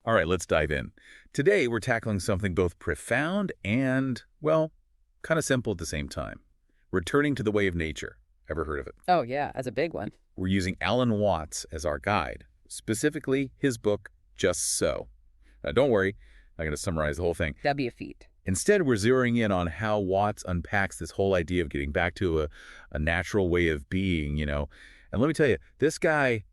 All right, let's dive in. Today, we're tackling something both profound and, well, kind of simple at the same time. Returning to the way of nature. Ever heard of it? Oh, yeah, as a big one. We're using Alan Watts as our guide, specifically his book, Just So. Now, don't worry, I'm going to summarize the whole thing. That'd be a feat. Instead, we're zeroing in on how Watts unpacks this whole idea of getting back to a natural way of being. And let me tell you, this guy,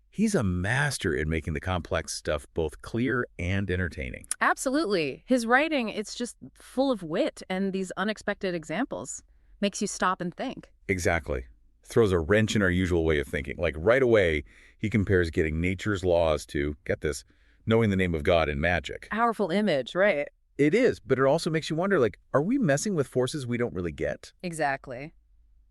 he's a master in making the complex stuff both clear and entertaining. Absolutely. His writing, it's just full of wit and these unexpected examples. Makes you stop and think. Exactly. Throws a wrench in our usual way of thinking. Like right away, he compares getting nature's laws to, get this, knowing the name of God and magic. Powerful image, right? It is, but it also makes you wonder, like, are we messing with forces we don't really get? Exactly.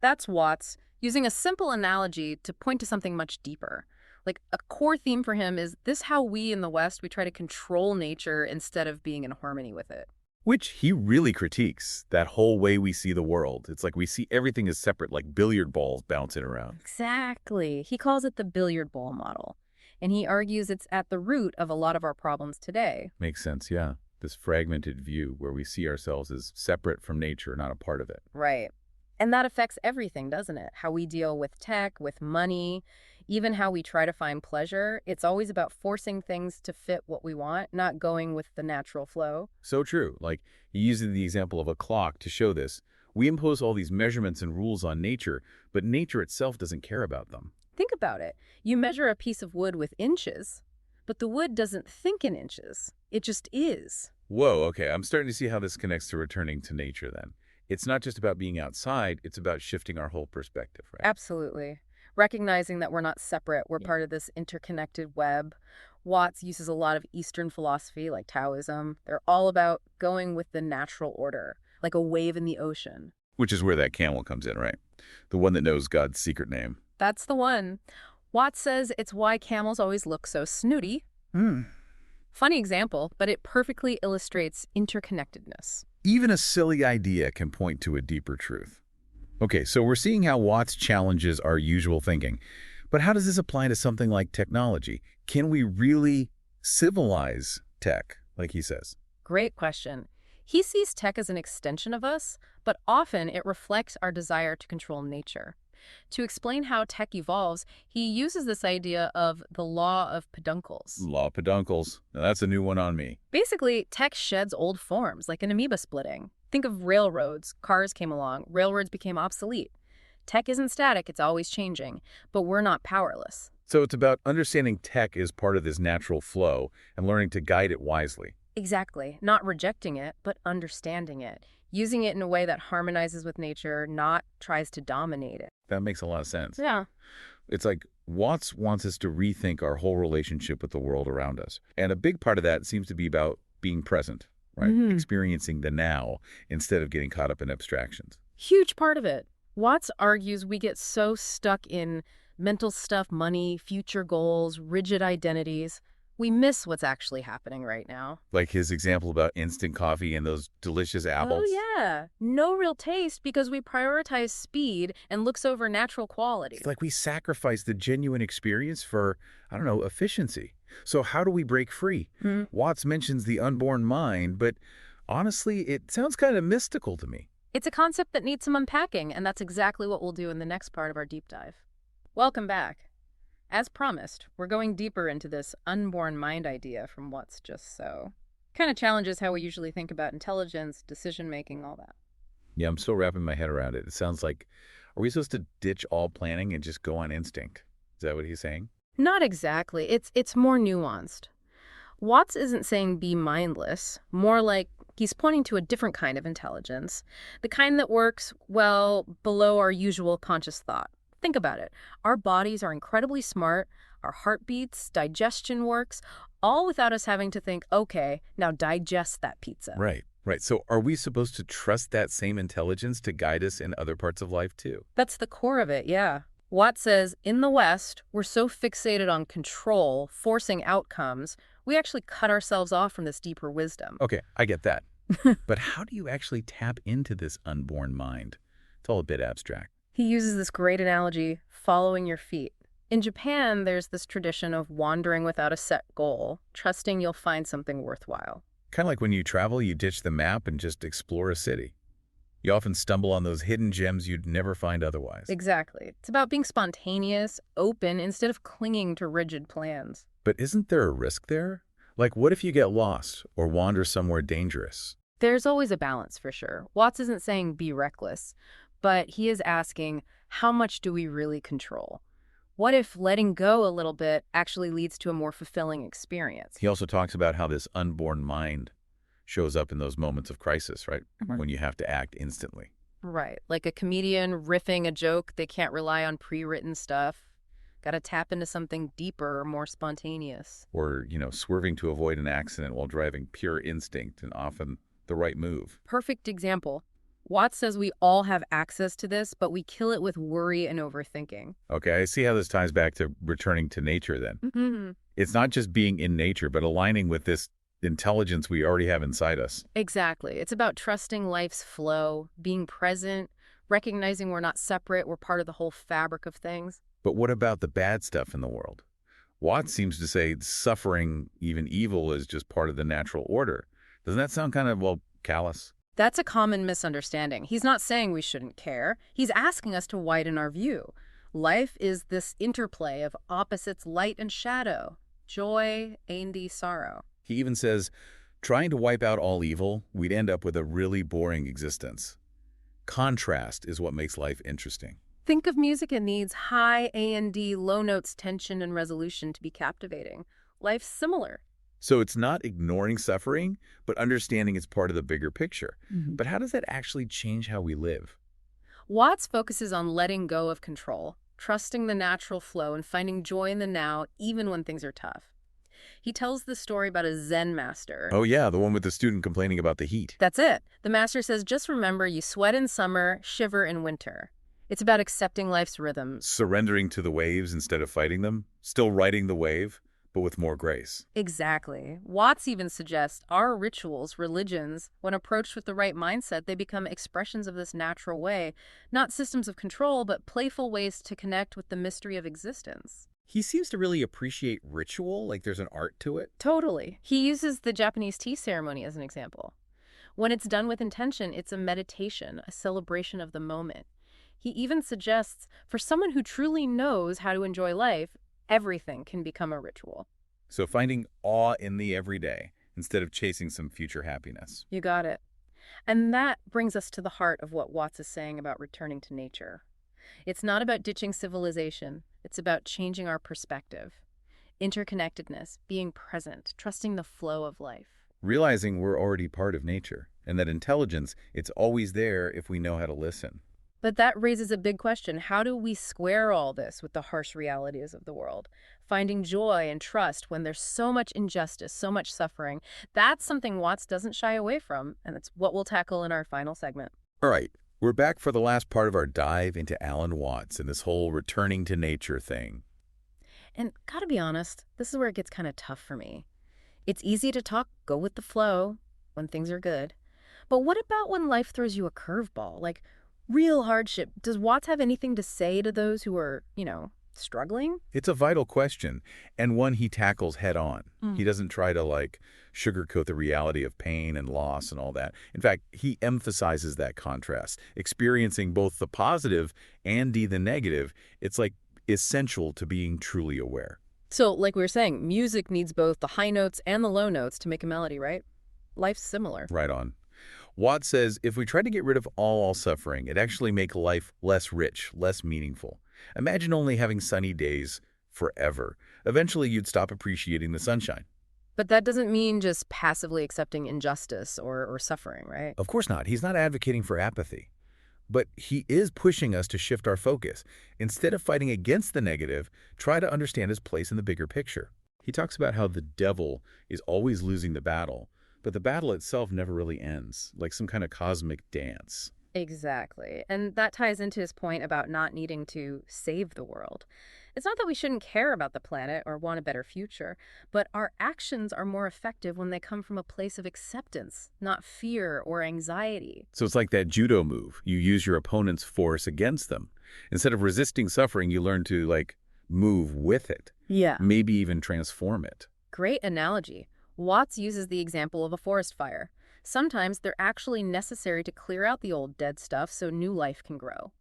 That's Watts using a simple analogy to point to something much deeper. Like a core theme for him is this how we in the West, we try to control nature instead of being in harmony with it. Which he really critiques, that whole way we see the world. It's like we see everything as separate, like billiard balls bouncing around. Exactly. He calls it the billiard ball model. And he argues it's at the root of a lot of our problems today. Makes sense, yeah. This fragmented view where we see ourselves as separate from nature, not a part of it. Right. And that affects everything, doesn't it? How we deal with tech, with money, even how we try to find pleasure. It's always about forcing things to fit what we want, not going with the natural flow. So true. Like, he uses the example of a clock to show this. We impose all these measurements and rules on nature, but nature itself doesn't care about them. Think about it. You measure a piece of wood with inches, but the wood doesn't think in inches. It just is. Whoa, okay, I'm starting to see how this connects to returning to nature then. It's not just about being outside, it's about shifting our whole perspective, right? Absolutely. Recognizing that we're not separate, we're Yeah. part of this interconnected web. Watts uses a lot of Eastern philosophy like Taoism. They're all about going with the natural order, like a wave in the ocean. Which is where that camel comes in, right? The one that knows God's secret name. That's the one. Watts says it's why camels always look so snooty. Hmm. Funny example, but it perfectly illustrates interconnectedness. Even a silly idea can point to a deeper truth. Okay, so we're seeing how Watts challenges our usual thinking. But how does this apply to something like technology? Can we really civilize tech, like he says? Great question. He sees tech as an extension of us, but often it reflects our desire to control nature. To explain how tech evolves, he uses this idea of the law of peduncles. Law of peduncles. Now that's a new one on me. Basically, tech sheds old forms, like an amoeba splitting. Think of railroads. Cars came along. Railroads became obsolete. Tech isn't static, it's always changing, but we're not powerless. So it's about understanding tech as part of this natural flow and learning to guide it wisely. Exactly. Not rejecting it, but understanding it. Using it in a way that harmonizes with nature, not tries to dominate it. That makes a lot of sense. Yeah. It's like Watts wants us to rethink our whole relationship with the world around us. And a big part of that seems to be about being present, right? Experiencing the now instead of getting caught up in abstractions. Huge part of it. Watts argues we get so stuck in mental stuff, money, future goals, rigid identities. We miss what's actually happening right now. Like his example about instant coffee and those delicious apples. Oh, yeah. No real taste because we prioritize speed and looks over natural quality. It's like we sacrifice the genuine experience for, I don't know, efficiency. So how do we break free? Watts mentions the unborn mind, but honestly, it sounds kind of mystical to me. It's a concept that needs some unpacking, and that's exactly what we'll do in the next part of our deep dive. Welcome back. As promised, we're going deeper into this unborn mind idea from What's Just So. Kind of challenges how we usually think about intelligence, decision-making, all that. Yeah, I'm still wrapping my head around it. It sounds like, are we supposed to ditch all planning and just go on instinct? Is that what he's saying? Not exactly. It's more nuanced. Watts isn't saying be mindless, more like he's pointing to a different kind of intelligence, the kind that works, well, below our usual conscious thought. Think about it. Our bodies are incredibly smart, our heartbeats, digestion works, all without us having to think, okay, now digest that pizza. Right. So are we supposed to trust that same intelligence to guide us in other parts of life too? That's the core of it, yeah. Watts says, in the West, we're so fixated on control, forcing outcomes, we actually cut ourselves off from this deeper wisdom. Okay, I get that. But how do you actually tap into this unborn mind? It's all a bit abstract. He uses this great analogy, following your feet. In Japan, there's this tradition of wandering without a set goal, trusting you'll find something worthwhile. Kind of like when you travel, you ditch the map and just explore a city. You often stumble on those hidden gems you'd never find otherwise. Exactly. It's about being spontaneous, open, instead of clinging to rigid plans. But isn't there a risk there? Like, what if you get lost or wander somewhere dangerous? There's always a balance for sure. Watts isn't saying be reckless, but he is asking, how much do we really control? What if letting go a little bit actually leads to a more fulfilling experience? He also talks about how this unborn mind shows up in those moments of crisis, right? When you have to act instantly. Right, like a comedian riffing a joke, they can't rely on pre-written stuff. Got to tap into something deeper or more spontaneous. Or, swerving to avoid an accident while driving, pure instinct and often the right move. Perfect example. Watts says we all have access to this, but we kill it with worry and overthinking. Okay, I see how this ties back to returning to nature then. Mm-hmm. It's not just being in nature, but aligning with this intelligence we already have inside us. Exactly. It's about trusting life's flow, being present, recognizing we're not separate, we're part of the whole fabric of things. But what about the bad stuff in the world? Watts seems to say suffering, even evil, is just part of the natural order. Doesn't that sound kind of, callous? That's a common misunderstanding. He's not saying we shouldn't care. He's asking us to widen our view. Life is this interplay of opposites, light and shadow, joy and sorrow. He even says, trying to wipe out all evil, we'd end up with a really boring existence. Contrast is what makes life interesting. Think of music, it needs high A&D, low notes, tension, and resolution to be captivating. Life's similar. So it's not ignoring suffering, but understanding it's part of the bigger picture. Mm-hmm. But how does that actually change how we live? Watts focuses on letting go of control, trusting the natural flow, and finding joy in the now, even when things are tough. He tells the story about a Zen master. Oh yeah, the one with the student complaining about the heat. That's it. The master says, just remember, you sweat in summer, shiver in winter. It's about accepting life's rhythms. Surrendering to the waves instead of fighting them, still riding the wave, but with more grace. Exactly. Watts even suggests our rituals, religions, when approached with the right mindset, they become expressions of this natural way, not systems of control, but playful ways to connect with the mystery of existence. He seems to really appreciate ritual, like there's an art to it. Totally. He uses the Japanese tea ceremony as an example. When it's done with intention, it's a meditation, a celebration of the moment. He even suggests, for someone who truly knows how to enjoy life, everything can become a ritual. So finding awe in the everyday instead of chasing some future happiness. You got it. And that brings us to the heart of what Watts is saying about returning to nature. It's not about ditching civilization. It's about changing our perspective. Interconnectedness, being present, trusting the flow of life. Realizing we're already part of nature and that intelligence, it's always there if we know how to listen. But that raises a big question. How do we square all this with the harsh realities of the world? Finding joy and trust when there's so much injustice, so much suffering. That's something Watts doesn't shy away from, and it's what we'll tackle in our final segment. All right, we're back for the last part of our dive into Alan Watts and this whole returning to nature thing. And gotta be honest, this is where it gets kind of tough for me. It's easy to talk, go with the flow when things are good. But what about when life throws you a curveball? Like, real hardship. Does Watts have anything to say to those who are, struggling? It's a vital question, and one he tackles head on. Mm. He doesn't try to, sugarcoat the reality of pain and loss and all that. In fact, he emphasizes that contrast. Experiencing both the positive and the negative, it's essential to being truly aware. So, like we were saying, music needs both the high notes and the low notes to make a melody, right? Life's similar. Right on. Watts says if we try to get rid of all suffering, it actually makes life less rich, less meaningful. Imagine only having sunny days forever. Eventually, you'd stop appreciating the sunshine. But that doesn't mean just passively accepting injustice or suffering, right? Of course not. He's not advocating for apathy. But he is pushing us to shift our focus. Instead of fighting against the negative, try to understand his place in the bigger picture. He talks about how the devil is always losing the battle, but the battle itself never really ends, like some kind of cosmic dance. Exactly. And that ties into his point about not needing to save the world. It's not that we shouldn't care about the planet or want a better future, but our actions are more effective when they come from a place of acceptance, not fear or anxiety. So it's like that judo move. You use your opponent's force against them. Instead of resisting suffering, you learn to, move with it, Yeah. maybe even transform it. Great analogy. Watts uses the example of a forest fire. Sometimes they're actually necessary to clear out the old dead stuff so new life can grow.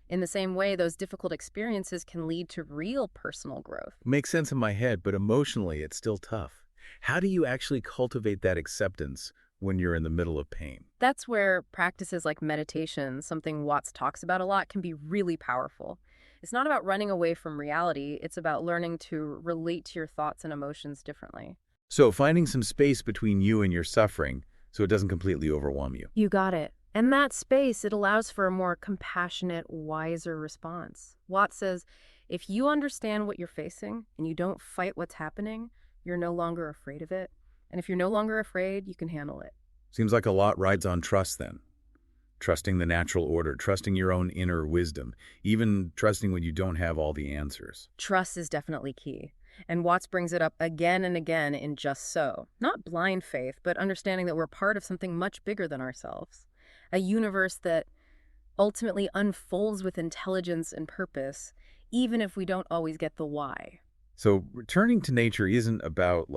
In the same way, those difficult experiences can lead to real personal growth. Makes sense in my head, but emotionally it's still tough. How do you actually cultivate that acceptance when you're in the middle of pain? That's where practices like meditation, something Watts talks about a lot, can be really powerful. It's not about running away from reality, it's about learning to relate to your thoughts and emotions differently. So finding some space between you and your suffering so it doesn't completely overwhelm you. You got it. And that space, it allows for a more compassionate, wiser response. Watts says, if you understand what you're facing and you don't fight what's happening, you're no longer afraid of it. And if you're no longer afraid, you can handle it. Seems like a lot rides on trust then. Trusting the natural order, trusting your own inner wisdom, even trusting when you don't have all the answers. Trust is definitely key. And Watts brings it up again and again in Just So. Not blind faith, but understanding that we're part of something much bigger than ourselves. A universe that ultimately unfolds with intelligence and purpose, even if we don't always get the why. So returning to nature isn't about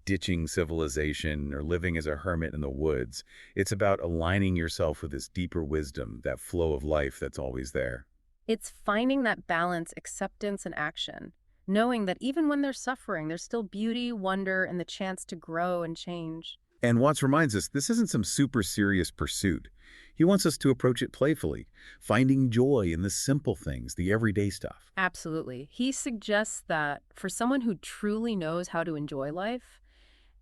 ditching civilization or living as a hermit in the woods. It's about aligning yourself with this deeper wisdom, that flow of life that's always there. It's finding that balance, acceptance, and action, knowing that even when there's suffering, there's still beauty, wonder, and the chance to grow and change. And Watts reminds us this isn't some super serious pursuit. He wants us to approach it playfully, finding joy in the simple things, the everyday stuff. Absolutely. He suggests that for someone who truly knows how to enjoy life,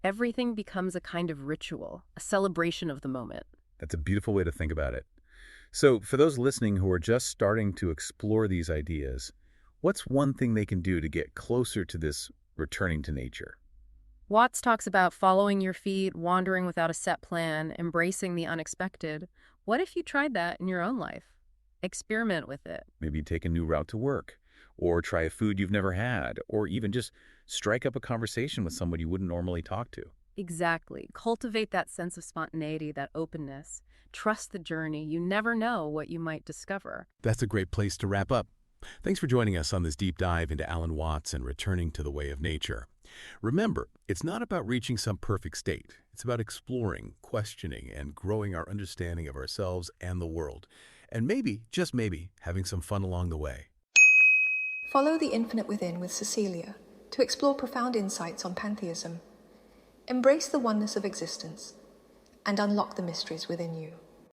everything becomes a kind of ritual, a celebration of the moment. That's a beautiful way to think about it. So for those listening who are just starting to explore these ideas, what's one thing they can do to get closer to this returning to nature? Watts talks about following your feet, wandering without a set plan, embracing the unexpected. What if you tried that in your own life? Experiment with it. Maybe take a new route to work, or try a food you've never had, or even just strike up a conversation with someone you wouldn't normally talk to. Exactly. Cultivate that sense of spontaneity, that openness. Trust the journey. You never know what you might discover. That's a great place to wrap up. Thanks for joining us on this deep dive into Alan Watts and returning to the way of nature. Remember, it's not about reaching some perfect state. It's about exploring, questioning, and growing our understanding of ourselves and the world. And maybe, just maybe, having some fun along the way. Follow the infinite within with Cecilia to explore profound insights on pantheism. Embrace the oneness of existence and unlock the mysteries within you.